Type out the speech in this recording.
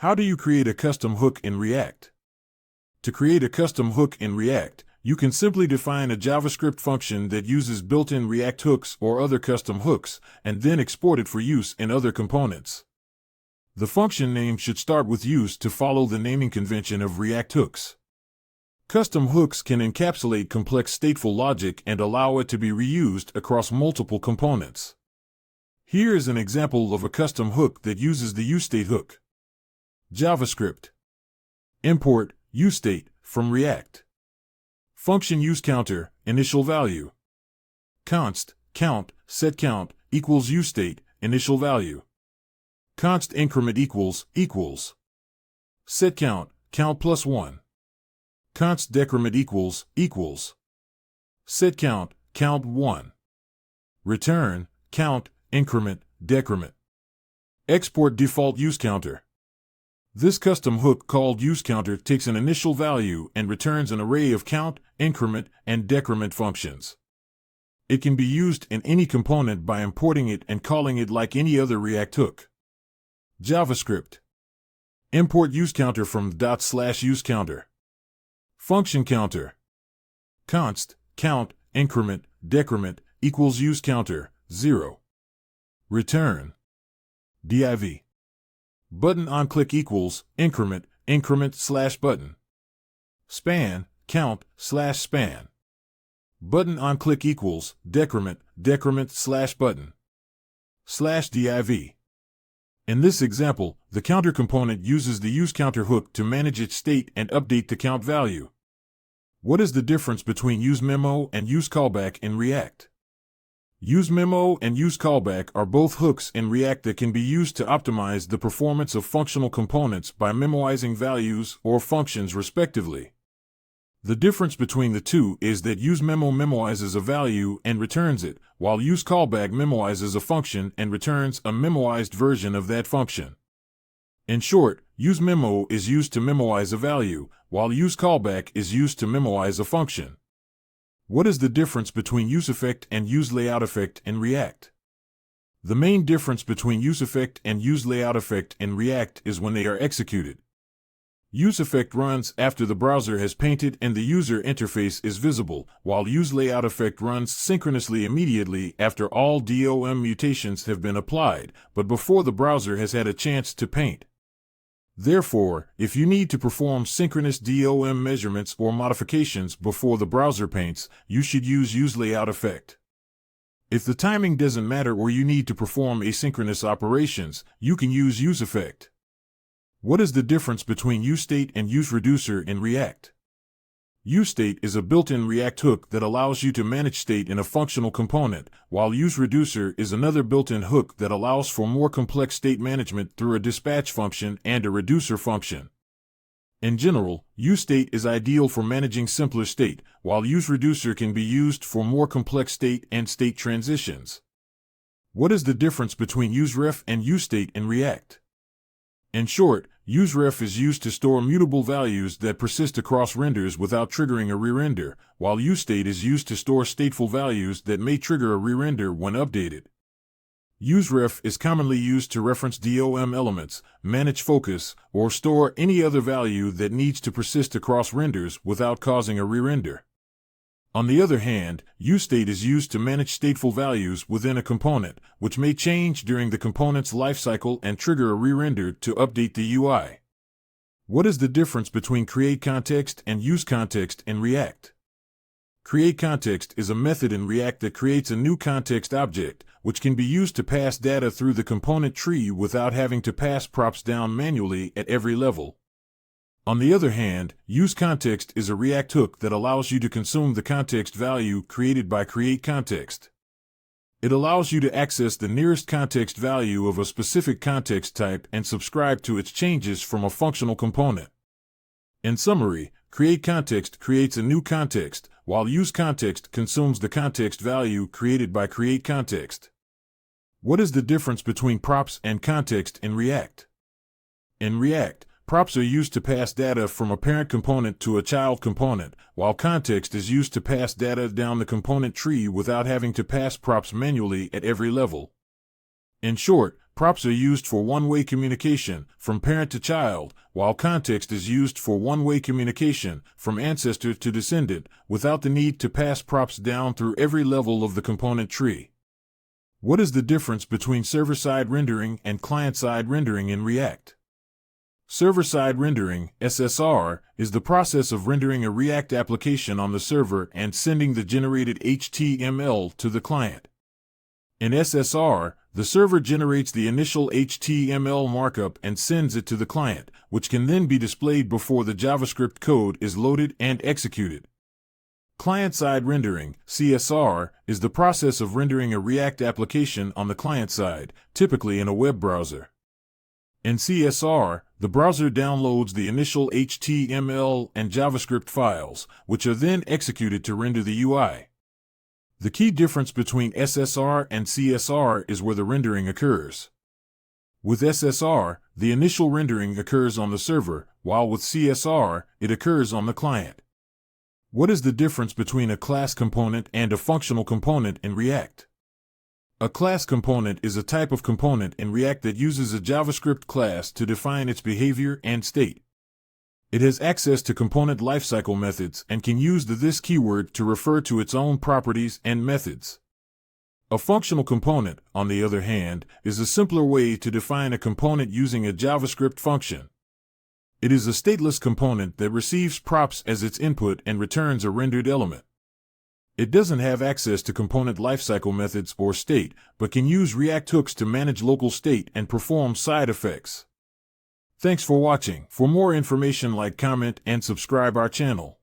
How do you create a custom hook in React? To create a custom hook in React, you can simply define a JavaScript function that uses built-in React hooks or other custom hooks, and then export it for use in other components. The function name should start with use to follow the naming convention of React hooks. Custom hooks can encapsulate complex stateful logic and allow it to be reused across multiple components. Here is an example of a custom hook that uses the useState hook. JavaScript. Import useState from React. Function useCounter, initial value. Const count setCount equals useState, initial value. Const increment equals setCount, count plus 1. Const decrement equals setCount, count 1. Return count increment decrement. Export default useCounter. This custom hook called useCounter takes an initial value and returns an array of count, increment, and decrement functions. It can be used in any component by importing it and calling it like any other React hook. JavaScript. Import useCounter from /useCounter. Function counter. Const count increment decrement equals useCounter 0. Return div. Button on click equals increment / button. Span count / span. Button on click equals decrement / button. /div. In this example, the counter component uses the useCounter hook to manage its state and update the count value. What is the difference between useMemo and useCallback in React? UseMemo and useCallback are both hooks in React that can be used to optimize the performance of functional components by memoizing values or functions respectively. The difference between the two is that useMemo memoizes a value and returns it, while useCallback memoizes a function and returns a memoized version of that function. In short, useMemo is used to memoize a value, while useCallback is used to memoize a function. What is the difference between useEffect and useLayoutEffect in React? The main difference between useEffect and useLayoutEffect in React is when they are executed. UseEffect runs after the browser has painted and the user interface is visible, while useLayoutEffect runs synchronously immediately after all DOM mutations have been applied, but before the browser has had a chance to paint. Therefore, if you need to perform synchronous DOM measurements or modifications before the browser paints, you should use useLayoutEffect. If the timing doesn't matter or you need to perform asynchronous operations, you can use useEffect. What is the difference between useState and useReducer in React? useState is a built-in React hook that allows you to manage state in a functional component, while useReducer is another built-in hook that allows for more complex state management through a dispatch function and a reducer function. In general, useState is ideal for managing simpler state, while useReducer can be used for more complex state and state transitions. What is the difference between useRef and useState in React? In short, useRef is used to store mutable values that persist across renders without triggering a re-render, while useState is used to store stateful values that may trigger a re-render when updated. useRef is commonly used to reference DOM elements, manage focus, or store any other value that needs to persist across renders without causing a re-render. On the other hand, useState is used to manage stateful values within a component, which may change during the component's lifecycle and trigger a re-render to update the UI. What is the difference between createContext and useContext in React? CreateContext is a method in React that creates a new context object, which can be used to pass data through the component tree without having to pass props down manually at every level. On the other hand, useContext is a React hook that allows you to consume the context value created by createContext. It allows you to access the nearest context value of a specific context type and subscribe to its changes from a functional component. In summary, createContext creates a new context, while useContext consumes the context value created by createContext. What is the difference between props and context in React? In React, props are used to pass data from a parent component to a child component, while context is used to pass data down the component tree without having to pass props manually at every level. In short, props are used for one-way communication from parent to child, while context is used for one-way communication from ancestor to descendant without the need to pass props down through every level of the component tree. What is the difference between server-side rendering and client-side rendering in React? Server-side rendering, SSR, is the process of rendering a React application on the server and sending the generated HTML to the client. In SSR, the server generates the initial HTML markup and sends it to the client, which can then be displayed before the JavaScript code is loaded and executed. Client-side rendering, CSR, is the process of rendering a React application on the client side, typically in a web browser. In CSR, the browser downloads the initial HTML and JavaScript files, which are then executed to render the UI. The key difference between SSR and CSR is where the rendering occurs. With SSR, the initial rendering occurs on the server, while with CSR, it occurs on the client. What is the difference between a class component and a functional component in React? A class component is a type of component in React that uses a JavaScript class to define its behavior and state. It has access to component lifecycle methods and can use the this keyword to refer to its own properties and methods. A functional component, on the other hand, is a simpler way to define a component using a JavaScript function. It is a stateless component that receives props as its input and returns a rendered element. It doesn't have access to component lifecycle methods or state, but can use React hooks to manage local state and perform side effects. Thanks for watching. For more information, like, comment, and subscribe our channel.